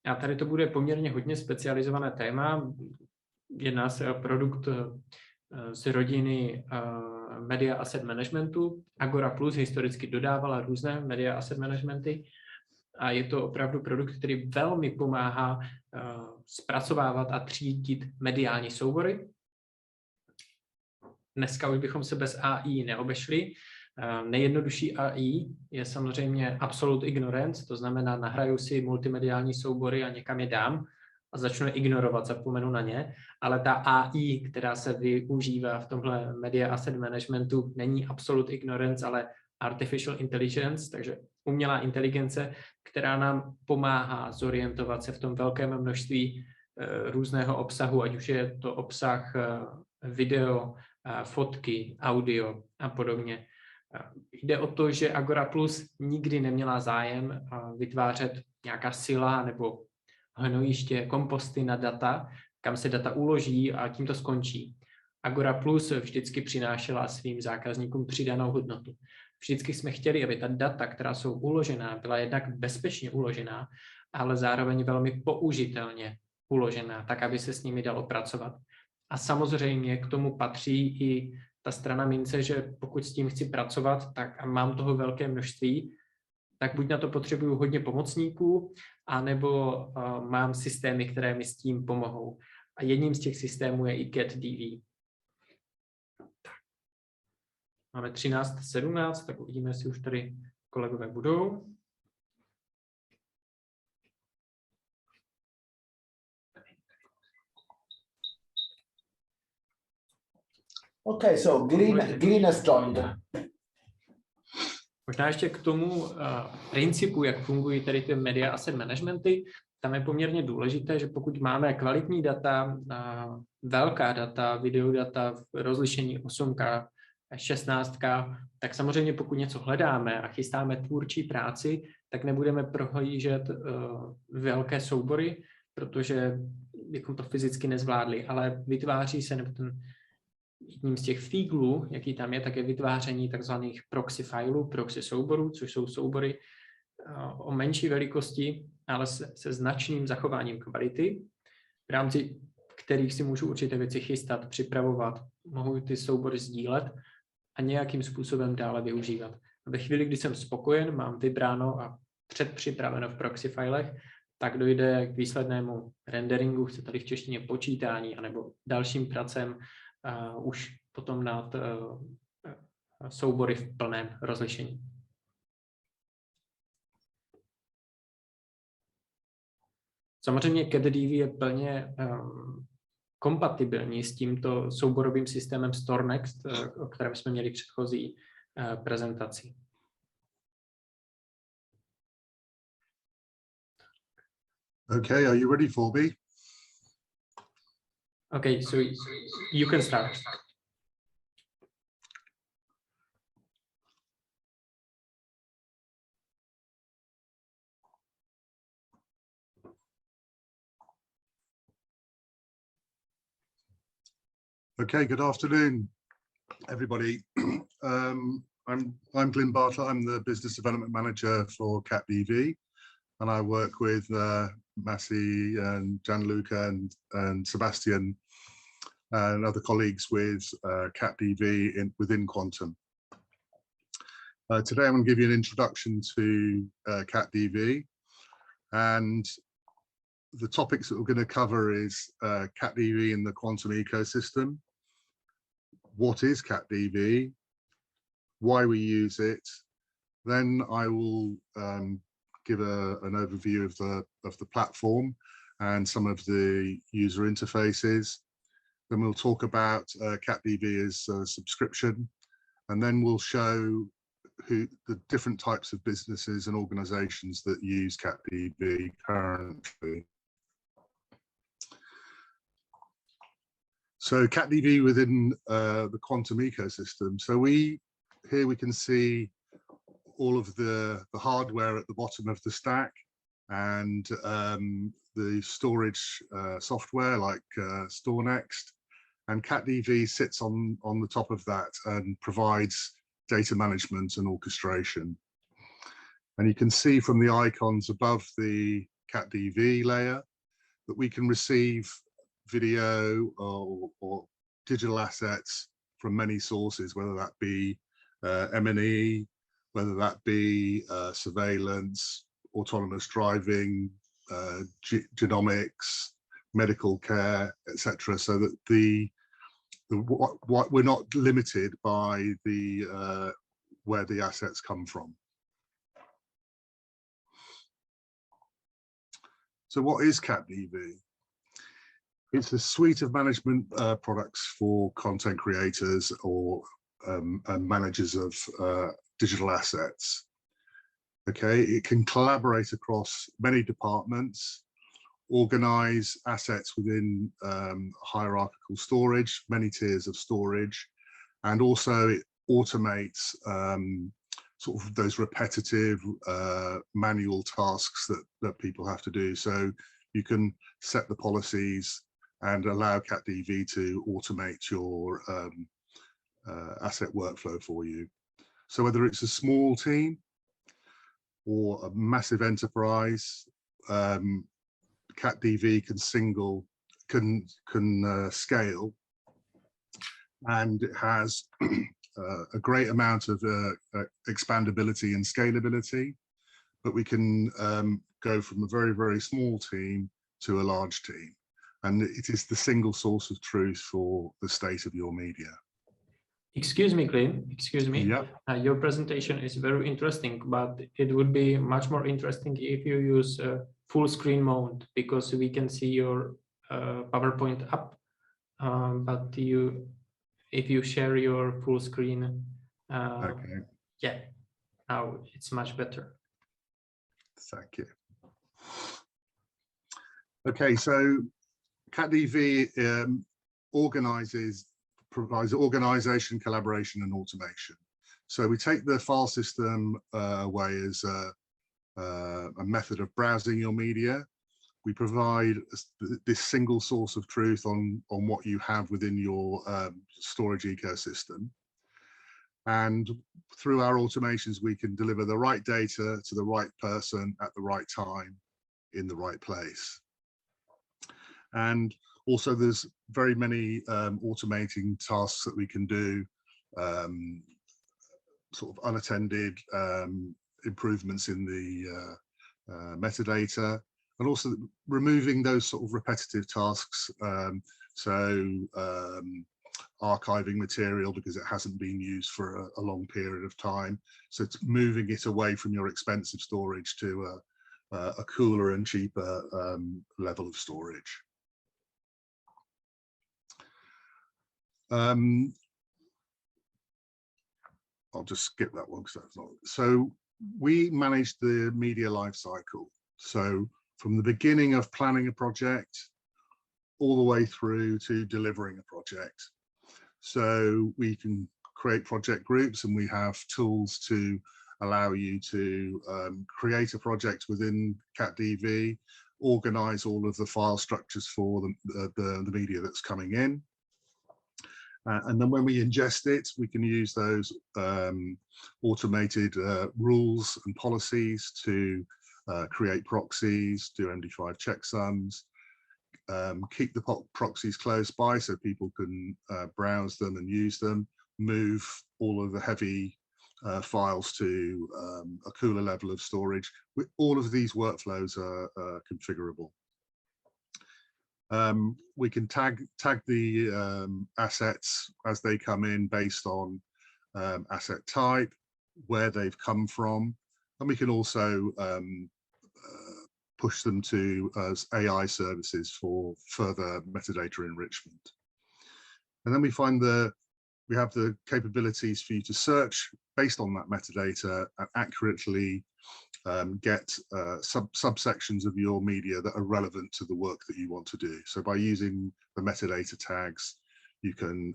A tady to bude poměrně hodně specializované téma. Jedná se o produkt z rodiny Media Asset Managementu. Agora Plus historicky dodávala různé Media Asset Managementy a je to opravdu produkt, který velmi pomáhá zpracovávat a třídit mediální soubory. Dneska už bychom se bez AI neobešli. Nejjednodušší AI je samozřejmě absolute ignorance, to znamená, nahraju si multimediální soubory a někam je dám a začnu je ignorovat, zapomenu na ně, ale ta AI, která se využívá v tomhle Media Asset Managementu, není absolute ignorance, ale artificial intelligence, takže umělá inteligence, která nám pomáhá zorientovat se v tom velkém množství různého obsahu, ať už je to obsah video, fotky, audio a podobně. Jde o to, že Agora Plus nikdy neměla zájem vytvářet nějaká sila nebo hnojiště, komposty na data, kam se data uloží a tím to skončí. Agora Plus vždycky přinášela svým zákazníkům přidanou hodnotu. Vždycky jsme chtěli, aby ta data, která jsou uložená, byla jednak bezpečně uložená, ale zároveň velmi použitelně uložená, tak, aby se s nimi dalo pracovat. A samozřejmě k tomu patří i ta strana mince, že pokud s tím chci pracovat, tak a mám toho velké množství, tak buď na to potřebuju hodně pomocníků, anebo mám systémy, které mi s tím pomohou. A jedním z těch systémů je i CatDV. Máme 13:17, tak uvidíme, jestli už tady kolegové budou. Okay, so Glyn has joined. Možná ještě k tomu principu, jak fungují tady ty media asset managementy, tam je poměrně důležité, že pokud máme kvalitní data, velká data, videodata v rozlišení 8K, 16K, tak samozřejmě pokud něco hledáme a chystáme tvůrčí práci, tak nebudeme prohlížet velké soubory, protože bychom to fyzicky nezvládli, ale vytváří se, nebo jedním z těch fíglů, jaký tam je, tak je vytváření takzvaných proxy filů, proxy souborů, což jsou soubory o menší velikosti, ale se značným zachováním kvality, v rámci kterých si můžu určité věci chystat, připravovat, mohu ty soubory sdílet a nějakým způsobem dále využívat. A ve chvíli, kdy jsem spokojen, mám vybráno a předpřipraveno v proxy filech, tak dojde k výslednému renderingu, chce tady v češtině počítání, anebo dalším pracem už potom nad soubory v plném rozlišení. Samozřejmě CatDV je plně kompatibilní s tímto souborovým systémem StoreNext, o kterém jsme měli předchozí prezentaci. Okay, are you ready for me? Okay, so you can start. Okay, good afternoon, everybody. I'm Glyn Bartlett. I'm the Business Development Manager for CatDV, and I work with Massi and Gianluca and Sebastian and other colleagues with CatDV within Quantum. Today I'm going to give you an introduction to CatDV, and the topics that we're going to cover is CatDV in the quantum ecosystem. What is CatDV? Why we use it? Then I will give an overview of the platform and some of the user interfaces. Then we'll talk about CatDV as a subscription, and then we'll show the different types of businesses and organizations that use CatDV currently. So CatDV within the quantum ecosystem. So here we can see all of the hardware at the bottom of the stack, and the storage software like StoreNext, and CatDV sits on the top of that and provides data management and orchestration. And you can see from the icons above the CatDV layer, that we can receive video or digital assets from many sources, whether that be M&E, whether that be surveillance, autonomous driving, genomics, medical care, etc. So that what we're not limited by the where the assets come from. So what is CatDV? It's a suite of management products for content creators or and managers of digital assets. Okay, it can collaborate across many departments, organize assets within hierarchical storage, many tiers of storage, and also it automates sort of those repetitive manual tasks that people have to do. So you can set the policies and allow CatDV to automate your asset workflow for you. So whether it's a small team or a massive enterprise, CatDV can scale, and it has a great amount of expandability and scalability, but we can go from a very, very small team to a large team. And it is the single source of truth for the state of your media. Excuse me, Glyn, excuse me. Yeah. Your presentation is very interesting, but it would be much more interesting if you use full screen mode, because we can see your PowerPoint up, but if you share your full screen, Okay. yeah, now it's much better. Thank you. Okay, so CatDV provides organization, collaboration, and automation. So we take the file system away as a method of browsing your media. We provide this single source of truth on what you have within your storage ecosystem. And through our automations, we can deliver the right data to the right person at the right time in the right place. And also there's very many automating tasks that we can do, sort of unattended improvements in the metadata, and also removing those sort of repetitive tasks. Archiving material because it hasn't been used for a long period of time. So it's moving it away from your expensive storage to a cooler and cheaper level of storage. I'll just skip that one because that's not. So we manage the media lifecycle. So from the beginning of planning a project all the way through to delivering a project. So we can create project groups, and we have tools to allow you to create a project within CatDV, organize all of the file structures for the media that's coming in. And then when we ingest it, we can use those automated rules and policies to create proxies, do MD5 checksums, keep the proxies close by so people can browse them and use them, move all of the heavy files to a cooler level of storage. All of these workflows are configurable. We can tag the assets as they come in based on asset type, where they've come from, and we can also push them to AI services for further metadata enrichment. And then we find we have the capabilities for you to search based on that metadata and accurately get subsections of your media that are relevant to the work that you want to do. So by using the metadata tags, you can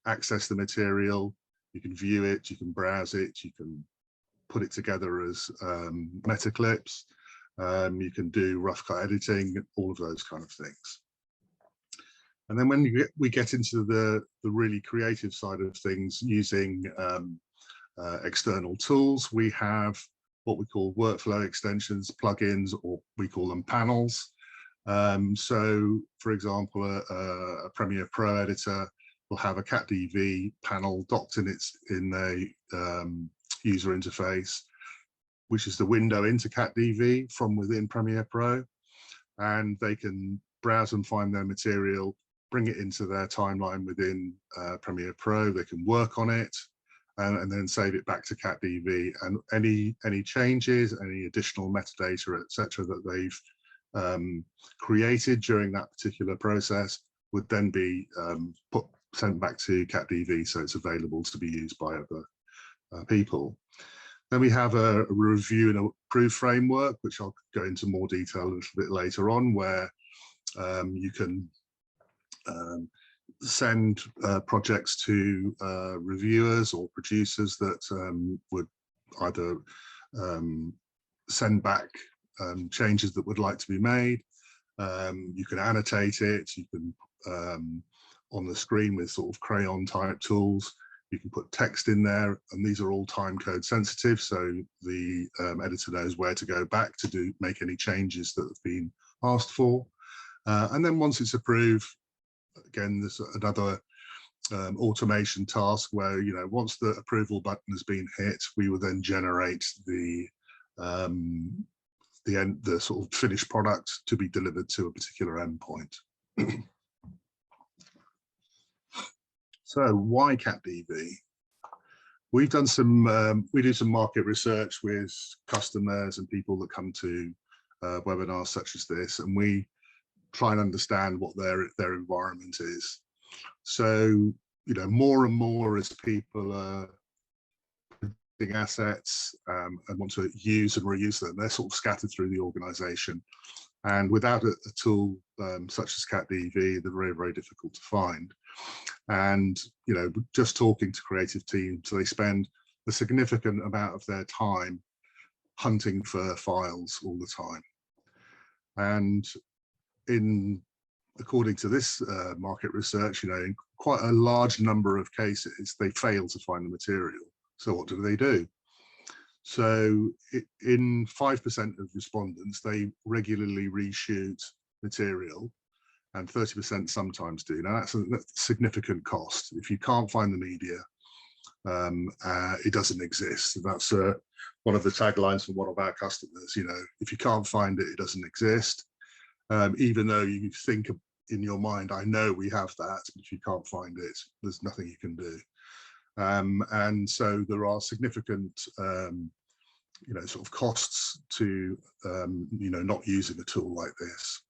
access the material, you can view it, you can browse it, you can put it together as meta clips, you can do rough cut editing, all of those kind of things. And then when we get into the really creative side of things, using external tools, we have what we call workflow extensions, plugins, or we call them panels. So, for example, a Premiere Pro editor will have a CatDV panel docked in a user interface, which is the window into CatDV from within Premiere Pro, and they can browse and find their material, bring it into their timeline within Premiere Pro. They can work on it and then save it back to CatDV, and any changes, any additional metadata, etc., that they've created during that particular process would then be sent back to CatDV, so it's available to be used by other people. Then we have a review and approve framework, which I'll go into more detail a little bit later on, where you can send projects to reviewers or producers that would either send back changes that would like to be made. You can annotate it, you can on the screen with sort of crayon type tools, you can put text in there, and these are all time code sensitive, so the editor knows where to go back to make any changes that have been asked for. And then once it's approved, again, there's another automation task where, you know, once the approval button has been hit, we will then generate the sort of finished product to be delivered to a particular endpoint. So why CatDV? We've done some, we do some market research with customers and people that come to webinars such as this, and we try and understand what their environment is. So, you know, more and more as people are building assets and want to use and reuse them, they're sort of scattered through the organization. And without a tool such as CatDV, they're very, very difficult to find. And, you know, just talking to creative teams, they spend a significant amount of their time hunting for files all the time. And according to this market research, you know, in quite a large number of cases, they fail to find the material. So what do? So in 5% of respondents, they regularly reshoot material, and 30% sometimes do. Now that's a significant cost. If you can't find the media, it doesn't exist. That's one of the taglines from one of our customers. You know, if you can't find it, it doesn't exist. Even though you think in your mind, I know we have that, but if you can't find it, there's nothing you can do. And so there are significant, you know, sort of costs to, you know, not using a tool like this.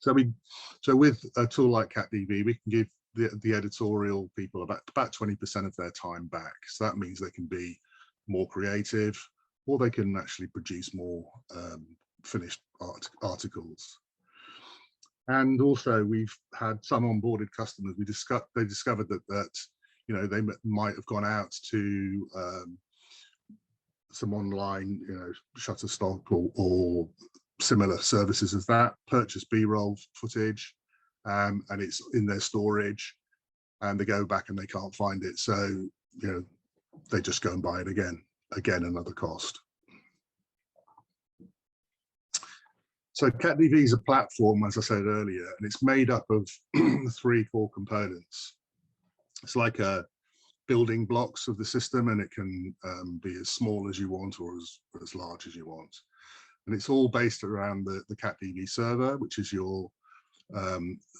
So with a tool like CatDV, we can give the editorial people about 20% of their time back. So that means they can be more creative, or they can actually produce more finished articles. And also we've had some onboarded customers. They discovered that you know, they might have gone out to some online, you know, Shutterstock or similar services as that, purchase B-roll footage, and it's in their storage, and they go back and they can't find it. So, you know, they just go and buy it again, another cost. So CatDV is a platform, as I said earlier, and it's made up of 3 core components. It's like building blocks of the system, and it can be as small as you want or as large as you want. And it's all based around the CatDV server, which is your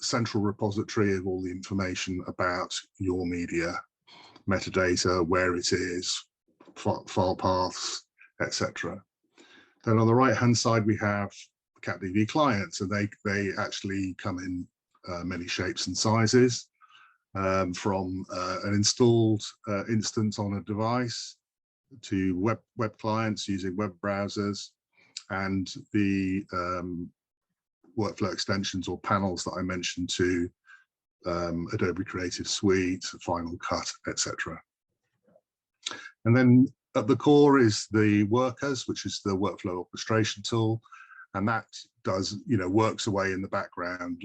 central repository of all the information about your media, metadata, where it is, file paths, etc. Then on the right-hand side, we have CatDV clients, and they actually come in many shapes and sizes, from an installed instance on a device to web clients using web browsers, and the workflow extensions or panels that I mentioned to Adobe Creative Suite, Final Cut, etc. And then at the core is the workers, which is the workflow orchestration tool, and that does, you know, works away in the background,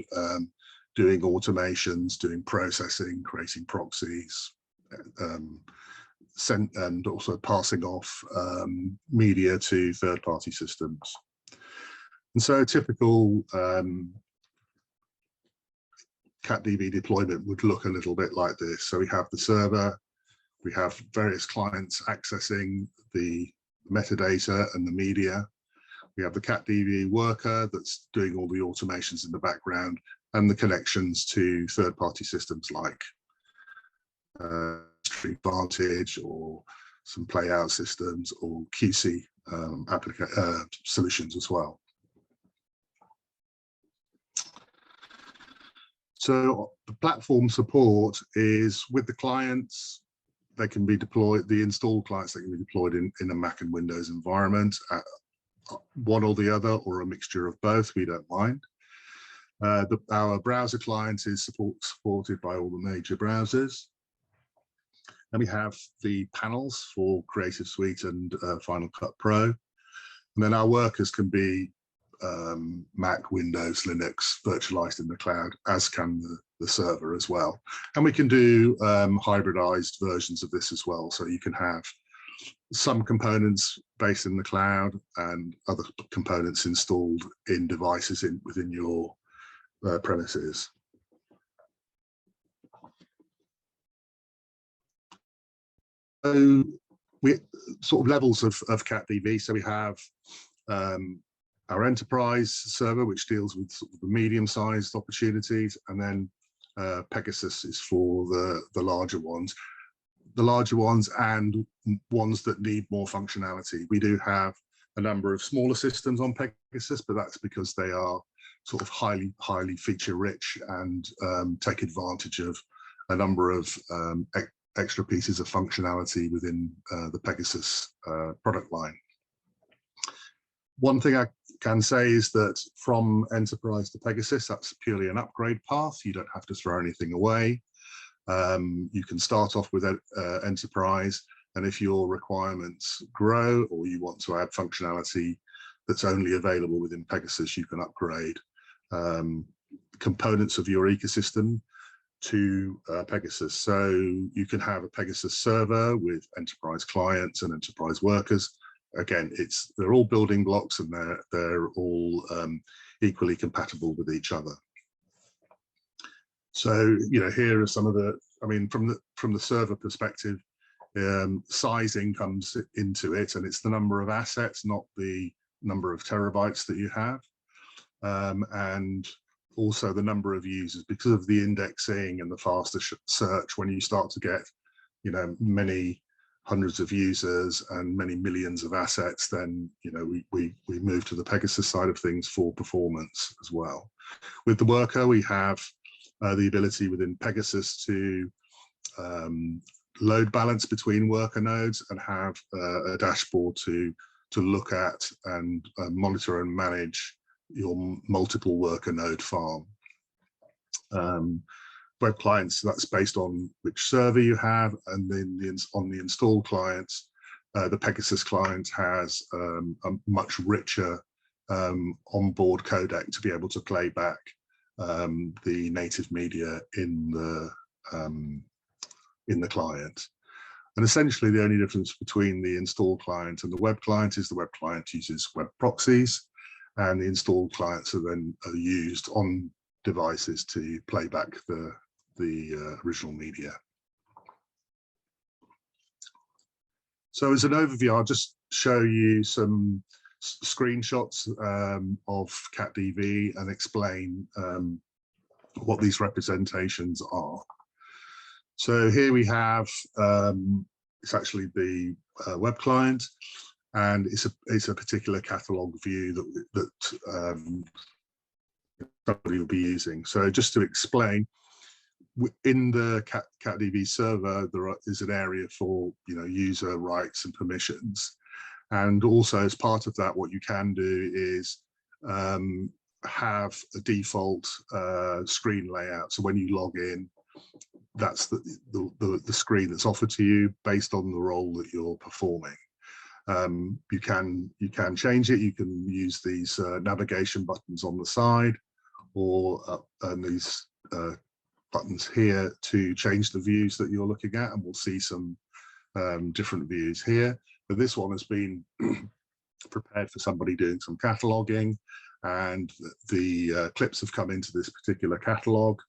doing automations, doing processing, creating proxies, and also passing off media to third-party systems. And so a typical CatDV deployment would look a little bit like this. So we have the server, we have various clients accessing the metadata and the media. We have the CatDV worker that's doing all the automations in the background and the connections to third-party systems like Vantage or some playout systems or QC solutions as well. So the platform support is with the clients. They can be deployed, the installed clients, they can be deployed in a Mac and Windows environment, one or the other, or a mixture of both, we don't mind. Our browser client is supported by all the major browsers. And we have the panels for Creative Suite and Final Cut Pro. And then our workers can be Mac, Windows, Linux, virtualized in the cloud, as can the server as well. And we can do hybridized versions of this as well. So you can have some components based in the cloud and other components installed in devices within your premises. So we sort of levels of CatDV. So we have our enterprise server, which deals with sort of the medium-sized opportunities, and then Pegasus is for the larger ones. The larger ones and ones that need more functionality. We do have a number of smaller systems on Pegasus, but that's because they are sort of highly feature-rich and take advantage of a number of extra pieces of functionality within the Pegasus product line. One thing I can say is that from Enterprise to Pegasus, that's purely an upgrade path. You don't have to throw anything away. You can start off with Enterprise, and if your requirements grow or you want to add functionality that's only available within Pegasus, you can upgrade components of your ecosystem to Pegasus. So you can have a Pegasus server with enterprise clients and enterprise workers. Again, they're all building blocks, and they're all equally compatible with each other. So, you know, here are some of the, I mean, from the server perspective, sizing comes into it, and it's the number of assets, not the number of terabytes that you have, and also the number of users. Because of the indexing and the faster search, when you start to get, you know, many hundreds of users and many millions of assets, then, you know, we move to the Pegasus side of things for performance as well. With the worker, we have the ability within Pegasus to load balance between worker nodes and have a dashboard to look at and monitor and manage your multiple worker node farm. Web clients, that's based on which server you have, and then on the installed clients, the Pegasus client has a much richer onboard codec to be able to play back the native media in the client. And essentially the only difference between the installed client and the web client is the web client uses web proxies, and the installed clients are then used on devices to play back the original media. So as an overview, I'll just show you some screenshots of CatDV and explain what these representations are. So here we have, it's actually the web client, and it's a particular catalog view that somebody will be using. So just to explain, in the CatDV server, there is an area for, you know, user rights and permissions. And also as part of that, what you can do is have a default screen layout. So when you log in, that's the screen that's offered to you based on the role that you're performing. You can change it. You can use these navigation buttons on the side, or these buttons here to change the views that you're looking at, and we'll see some different views here, but this one has been prepared for somebody doing some cataloging, and the clips have come into this particular catalog.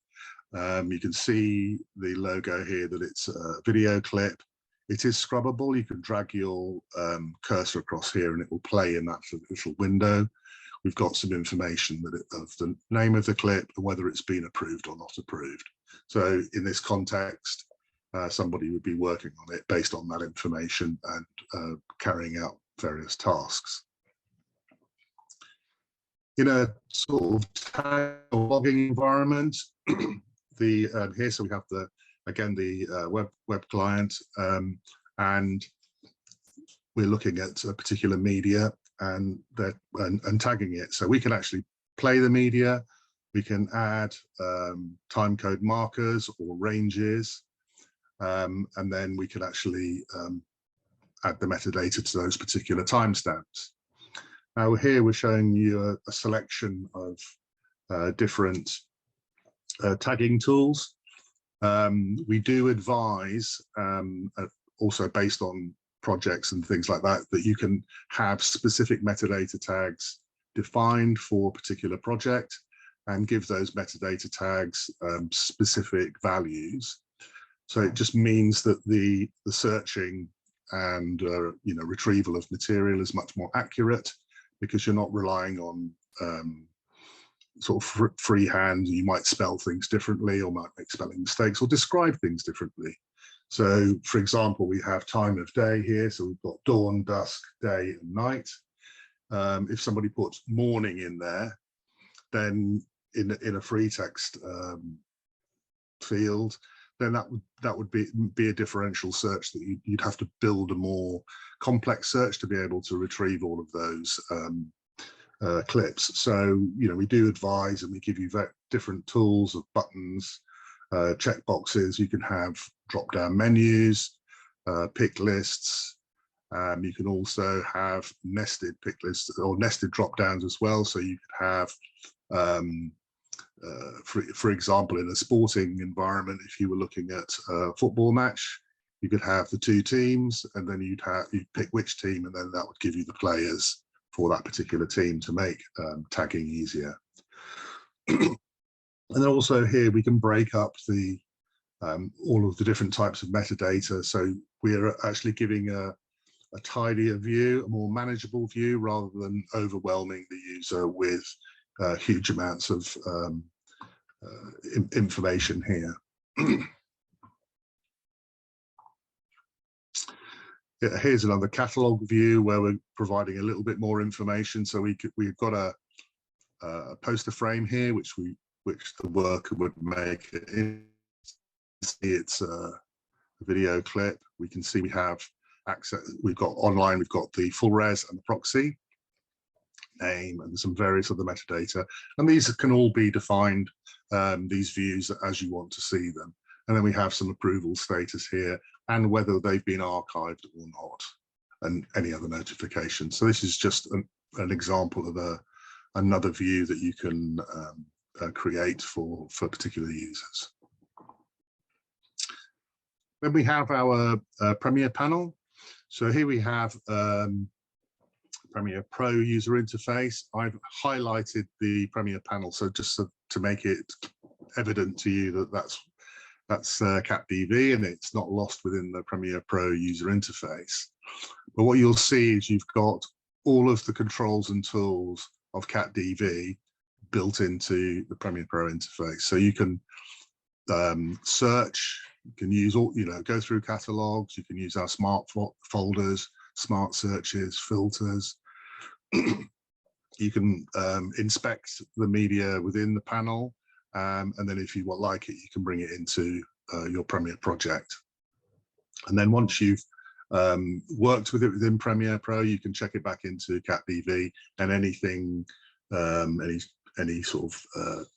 You can see the logo here that it's a video clip. It is scrubbable. You can drag your cursor across here and it will play in that little window. We've got some information that of the name of the clip and whether it's been approved or not approved. So in this context, somebody would be working on it based on that information and carrying out various tasks. In a sort of tag logging environment, here, so we have again the web client, and we're looking at a particular media and tagging it. So we can actually play the media, we can add time code markers or ranges, and then we can actually add the metadata to those particular timestamps. Now here we're showing you a selection of different tagging tools. We do advise, also based on projects and things like that, that you can have specific metadata tags defined for a particular project and give those metadata tags specific values. So it just means that the searching and retrieval of material is much more accurate, because you're not relying on sort of freehand. You might spell things differently, or might make spelling mistakes, or describe things differently. So for example, we have time of day here, so we've got dawn, dusk, day and night. If somebody puts morning in there, then in a free text field, then that would be a differential search that you'd have to build a more complex search to be able to retrieve all of those clips. So we do advise, and we give you different tools of buttons, check boxes. You can have drop-down menus, pick lists. You can also have nested pick lists or nested drop-downs as well. So you could have for example, in a sporting environment, if you were looking at a football match, you could have the two teams, and then you'd pick which team, and then that would give you the players for that particular team to make tagging easier. And then also here we can break up the all of the different types of metadata. So we're actually giving a tidier view, a more manageable view, rather than overwhelming the user with huge amounts of information here. Here's another catalog view where we're providing a little bit more information. So we've got a poster frame here, which the worker would make. It's a video clip. We can see we have access. We've got online. We've got the full res and the proxy name and some various other metadata, and these can all be defined, these views, as you want to see them. And then we have some approval status here, and whether they've been archived or not, and any other notifications. So this is just an example of another view that you can create for particular users. Then we have our Premiere panel. So here we have Premiere Pro user interface. I've highlighted the Premiere panel, so just to make it evident to you that that's CatDV, and it's not lost within the Premiere Pro user interface. But what you'll see is you've got all of the controls and tools of CatDV built into the Premiere Pro interface. So you can search, you can use all, go through catalogs, you can use our smart folders, smart searches, filters. You can inspect the media within the panel, and then if you like it, you can bring it into your Premiere project. And then once you've worked with it within Premiere Pro, you can check it back into CatDV, and anything, any sort of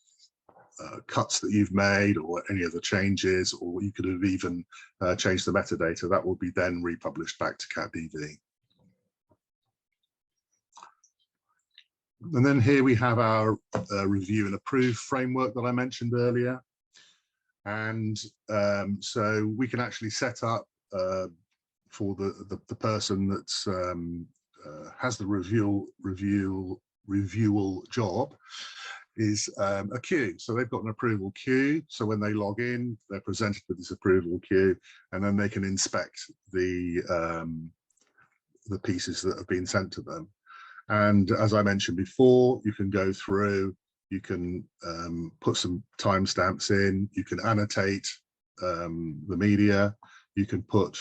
cuts that you've made, or any other changes, or you could have even changed the metadata, that will be then republished back to CatDV. And then here we have our review and approve framework that I mentioned earlier. And so we can actually set up for the person that's has the reviewal job is a queue. So they've got an approval queue. So when they log in, they're presented with this approval queue, and then they can inspect the pieces that have been sent to them. And as I mentioned before, you can go through, you can put some timestamps in, you can annotate the media, you can put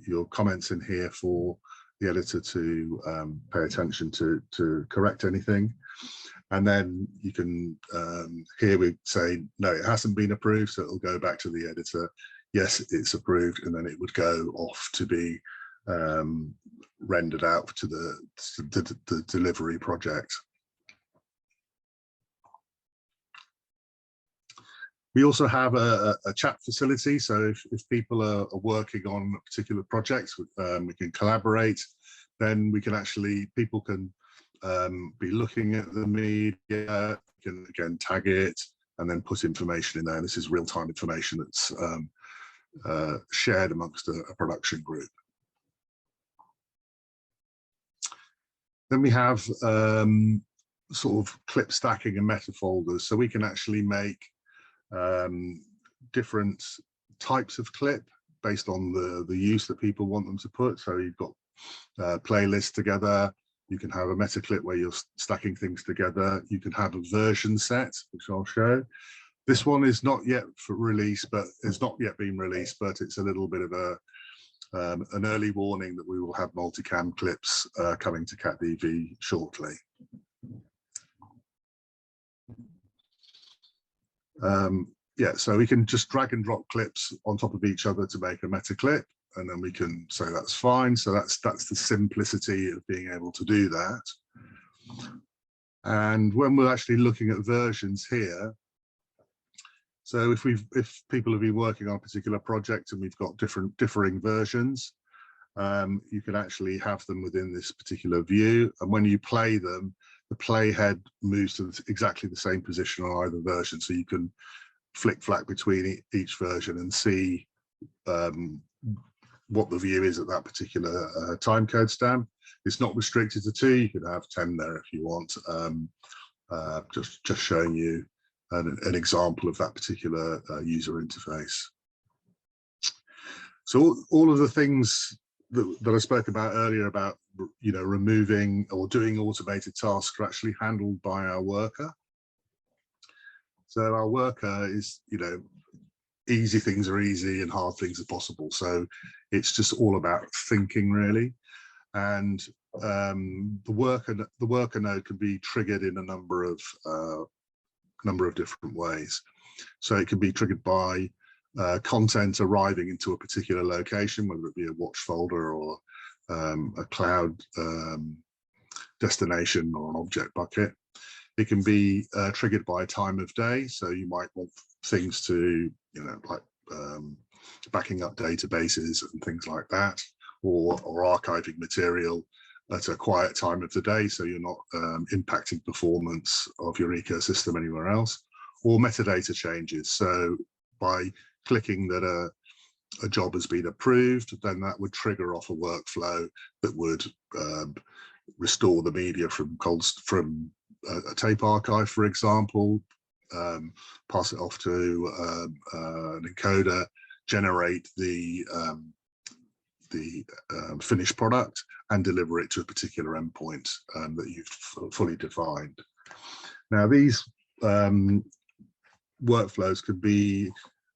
your comments in here for the editor to pay attention to correct anything. And then you can, here we say, no, it hasn't been approved, so it'll go back to the editor. Yes, it's approved, and then it would go off to be rendered out to the delivery project. We also have a chat facility, so if people are working on a particular project, we can collaborate. Then we can actually, people can be looking at the media, can again tag it, and then put information in there. This is real-time information that's shared amongst a production group. Then we have sort of clip stacking and meta folders, so we can actually make different types of clip based on the use that people want them to put. So you've got playlists together. You can have a meta clip where you're stacking things together. You can have a version set, which I'll show. This one is not yet for release, but it's not yet been released, but it's a little bit of an early warning that we will have multicam clips coming to CatDV shortly. Yeah, so we can just drag and drop clips on top of each other to make a meta clip, and then we can say that's fine. So that's the simplicity of being able to do that. And when we're actually looking at versions here, so if people have been working on a particular project and we've got differing versions, you can actually have them within this particular view. And when you play them, the playhead moves to exactly the same position on either version. So you can flick-flack between each version and see what the view is at that particular time code stamp. It's not restricted to 2. You can have 10 there if you want. Just showing you an example of that particular user interface. So all of the things that I spoke about earlier about, you know, removing or doing automated tasks are actually handled by our worker. So our worker is, you know, easy things are easy and hard things are possible. So it's just all about thinking, really. And the worker node can be triggered in a number of different ways. So it can be triggered by content arriving into a particular location, whether it be a watch folder or a cloud destination or an object bucket. It can be triggered by a time of day. So you might want things to, you know, like backing up databases and things like that, or archiving material at a quiet time of the day, so you're not impacting performance of your ecosystem anywhere else, or metadata changes. So by clicking that a job has been approved, then that would trigger off a workflow that would restore the media from a tape archive, for example, pass it off to an encoder, generate the finished product and deliver it to a particular endpoint that you've fully defined. Now these workflows could be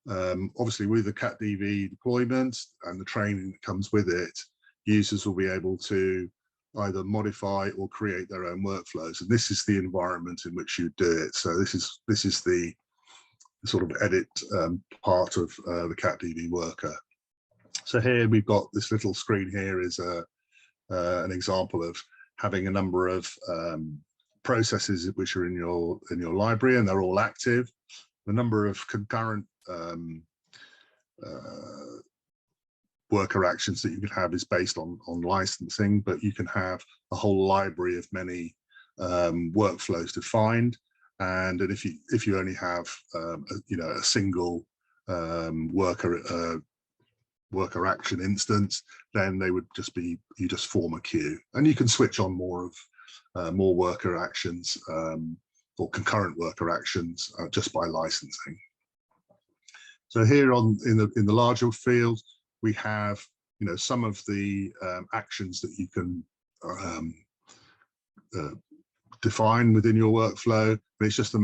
obviously with the CatDV deployment and the training that comes with it, users will be able to either modify or create their own workflows, and this is the environment in which you do it. So this is the sort of edit part of the CatDV worker. So here we've got this little screen here is an example of having a number of processes which are in your library, and they're all active. The number of concurrent worker actions that you can have is based on licensing, but you can have a whole library of many workflows defined. And if you only have you know, a single worker worker action instance, then they would just be, you just form a queue, and you can switch on more worker actions or concurrent worker actions just by licensing. So here in the larger field, we have, you know, some of the actions that you can define within your workflow, but it's just a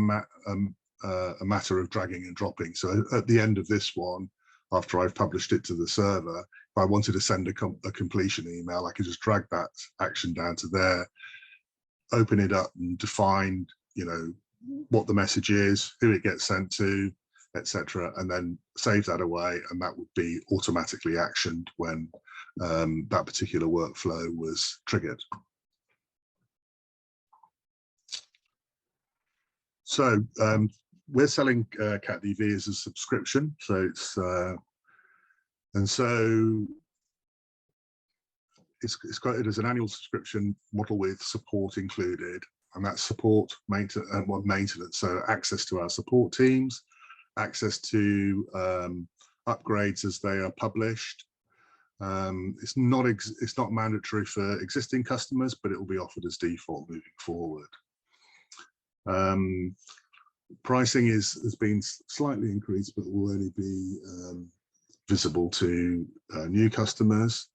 matter of dragging and dropping. So at the end of this one, after I've published it to the server, if I wanted to send a completion email, I could just drag that action down to there, open it up and define, you know, what the message is, who it gets sent to, etc., and then save that away, and that would be automatically actioned when that particular workflow was triggered. So we're selling CatDV as a subscription, so it's it's quoted as an annual subscription model with support included, and that's support, maintenance, so access to our support teams, access to upgrades as they are published. It's not mandatory for existing customers, but it will be offered as default moving forward. Pricing has been slightly increased, but will only be visible to new customers,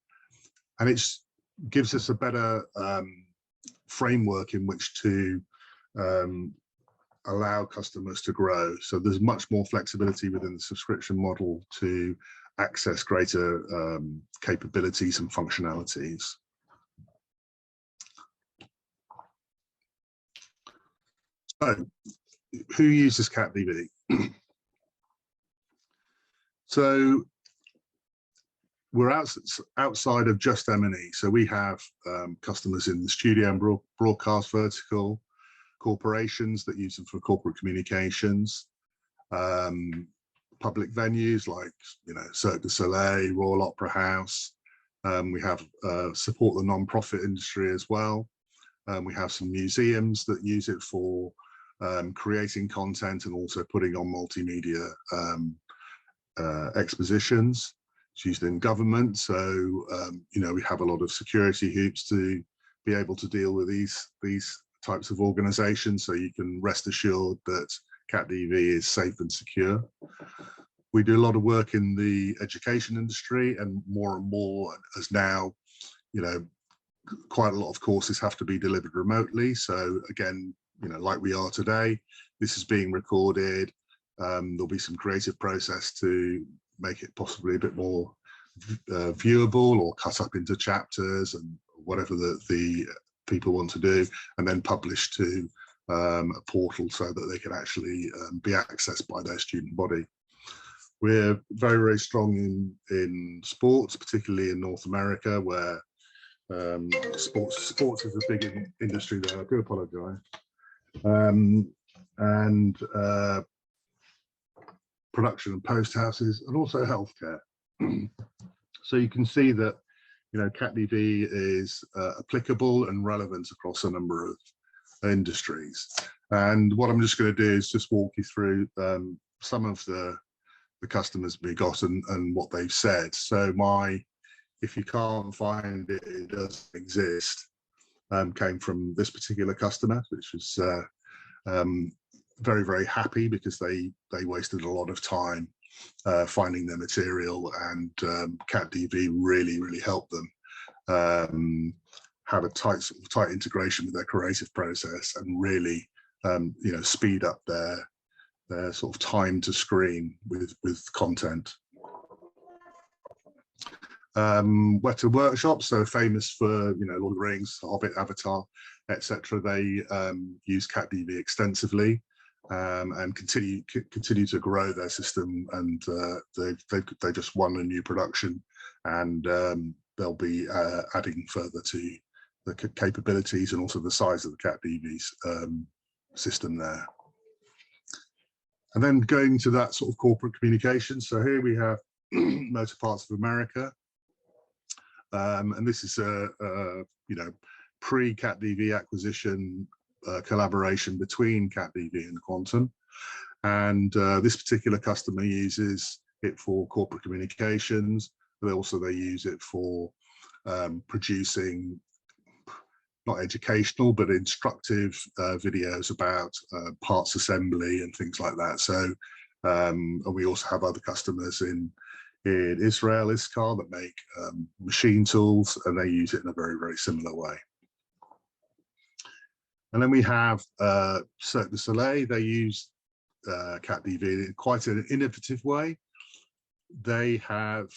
and it gives us a better framework in which to allow customers to grow. So there's much more flexibility within the subscription model to access greater capabilities and functionalities. So who uses CatDV? So we're outside of just M&E. So we have customers in the studio and broadcast vertical, corporations that use them for corporate communications, public venues like, you know, Cirque du Soleil, Royal Opera House. We have support the non-profit industry as well. We have some museums that use it for creating content and also putting on multimedia expositions. It's used in government, so you know, we have a lot of security hoops to be able to deal with these types of organizations, so you can rest assured that CatDV is safe and secure. We do a lot of work in the education industry, and more as now, you know, quite a lot of courses have to be delivered remotely. So again, you know, like we are today, this is being recorded. There'll be some creative process to make it possibly a bit more viewable, or cut up into chapters and whatever the people want to do, and then published to a portal so that they can actually be accessed by their student body. We're very, very strong in sports, particularly in North America, where sports is a big industry there. I do apologise. And production and post houses, and also healthcare. So you can see that, you know, CatDV is applicable and relevant across a number of industries. And what I'm just going to do is just walk you through some of the customers we got and what they've said. So if you can't find it, it doesn't exist, came from this particular customer, which was very, very happy because they wasted a lot of time finding their material, and CatDV really helped them have a tight integration with their creative process, and really you know, speed up their sort of time to screen with content. Weta Workshop, so famous for, you know, Lord of the Rings, Hobbit, Avatar, etc. They use CatDV extensively and continue to grow their system, and they just won a new production, and they'll be adding further to the capabilities and also the size of the CatDV's system there. And then going to that sort of corporate communication. So here we have Motor Parts of America. And this is a you know, pre-CatDV acquisition collaboration between CatDV and Quantum, and this particular customer uses it for corporate communications, but also they use it for producing not educational but instructive videos about parts assembly and things like that. So and we also have other customers in Israel, Iskar, that make machine tools, and they use it in a very, very similar way. And then we have Cirque du Soleil. They use CatDV in quite an innovative way. They have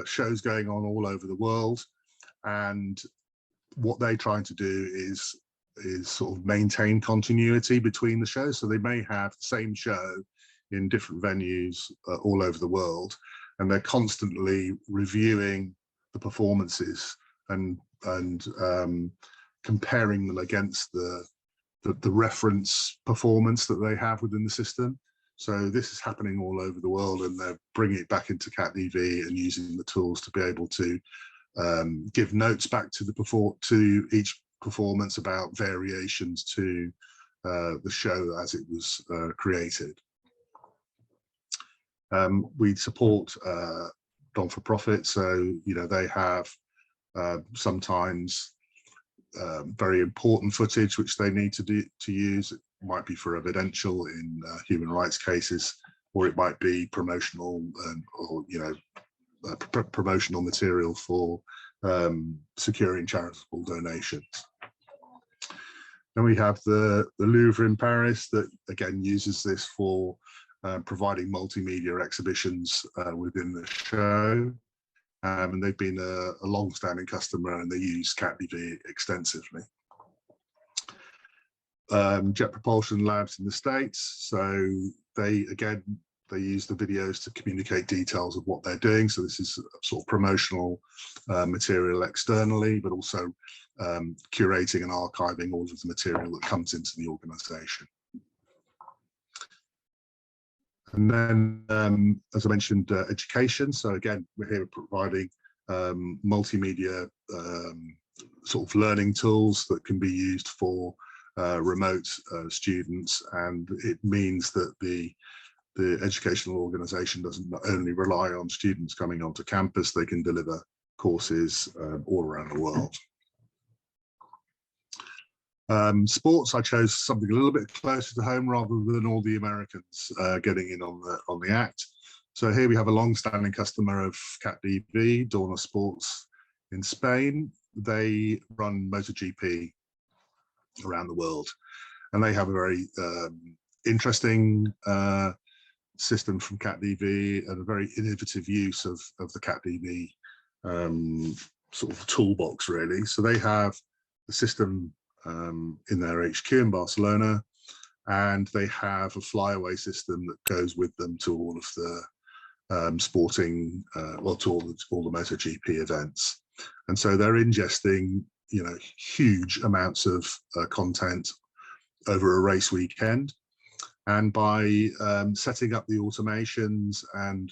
shows going on all over the world, and what they're trying to do is sort of maintain continuity between the shows. So they may have the same show in different venues all over the world, and they're constantly reviewing the performances and comparing them against the reference performance that they have within the system. So this is happening all over the world, and they're bringing it back into CatDV and using the tools to be able to give notes back to each performance about variations to the show as it was created. We support non-for-profit, so they have sometimes very important footage which they need to use. It might be for evidential in human rights cases, or it might be promotional or promotional material for securing charitable donations. Then we have the Louvre in Paris that again uses this for providing multimedia exhibitions within the show. And they've been a long-standing customer, and they use CatDV extensively. Jet Propulsion Labs in the States, so they use the videos to communicate details of what they're doing. So this is sort of promotional material externally, but also curating and archiving all of the material that comes into the organization. And then, as I mentioned, education. So again, we're here providing multimedia sort of learning tools that can be used for remote students, and it means that the educational organization doesn't only rely on students coming onto campus, they can deliver courses all around the world. Sports, I chose something a little bit closer to home rather than all the Americans getting in on the act. So here we have a long-standing customer of CatDV, Dorna Sports in Spain. They run MotoGP around the world, and they have a very interesting system from CatDV and a very innovative use of the CatDV sort of toolbox, really. So they have the system in their HQ in Barcelona, and they have a flyaway system that goes with them to all of the sporting, well, to all the MotoGP events. And so they're ingesting, huge amounts of content over a race weekend. And by setting up the automations and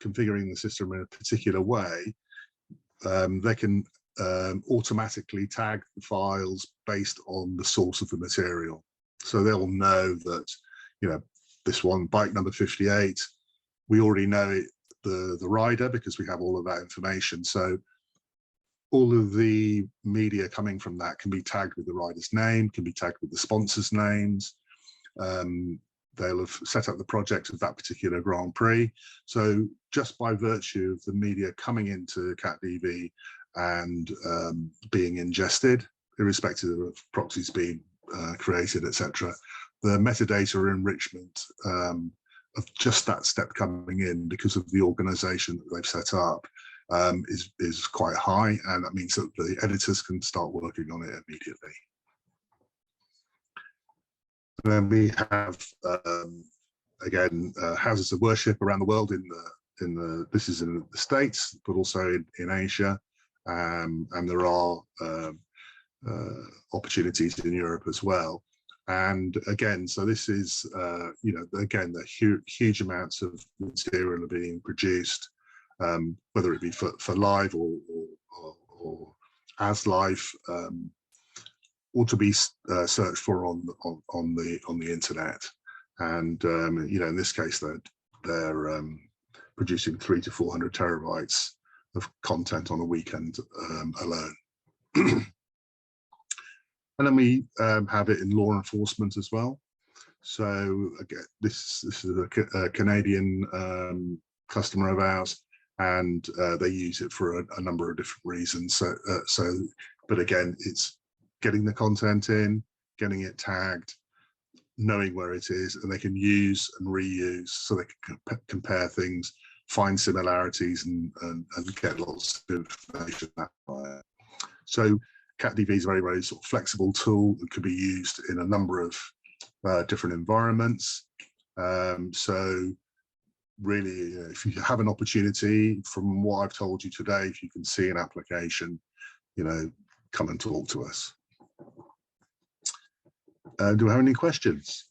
configuring the system in a particular way, they can automatically tag the files based on the source of the material. So they'll know that, this one, bike number 58, we already know the rider because we have all of that information. So all of the media coming from that can be tagged with the rider's name, can be tagged with the sponsors' names. They'll have set up the project of that particular Grand Prix. So just by virtue of the media coming into CatDV and being ingested, irrespective of proxies being created, etc., the metadata enrichment of just that step coming in, because of the organization that they've set up, is quite high, and that means that the editors can start working on it immediately. And then we have again houses of worship around the world. This is in the States, but also in Asia. And there are opportunities in Europe as well. And again, so this is, again, the huge amounts of material are being produced, whether it be for live or as live, or to be searched for on the internet. And in this case, they're producing 300 to 400 terabytes of content on a weekend alone. And then we have it in law enforcement as well. So again, this is a Canadian customer of ours, and they use it for a number of different reasons. But again, it's getting the content in, getting it tagged, knowing where it is, and they can use and reuse, so they can compare things, find similarities, and get lots of information that way. So CatDV is a very, very sort of flexible tool that could be used in a number of different environments. So really, if you have an opportunity, from what I've told you today, if you can see an application, come and talk to us. Do we have any questions?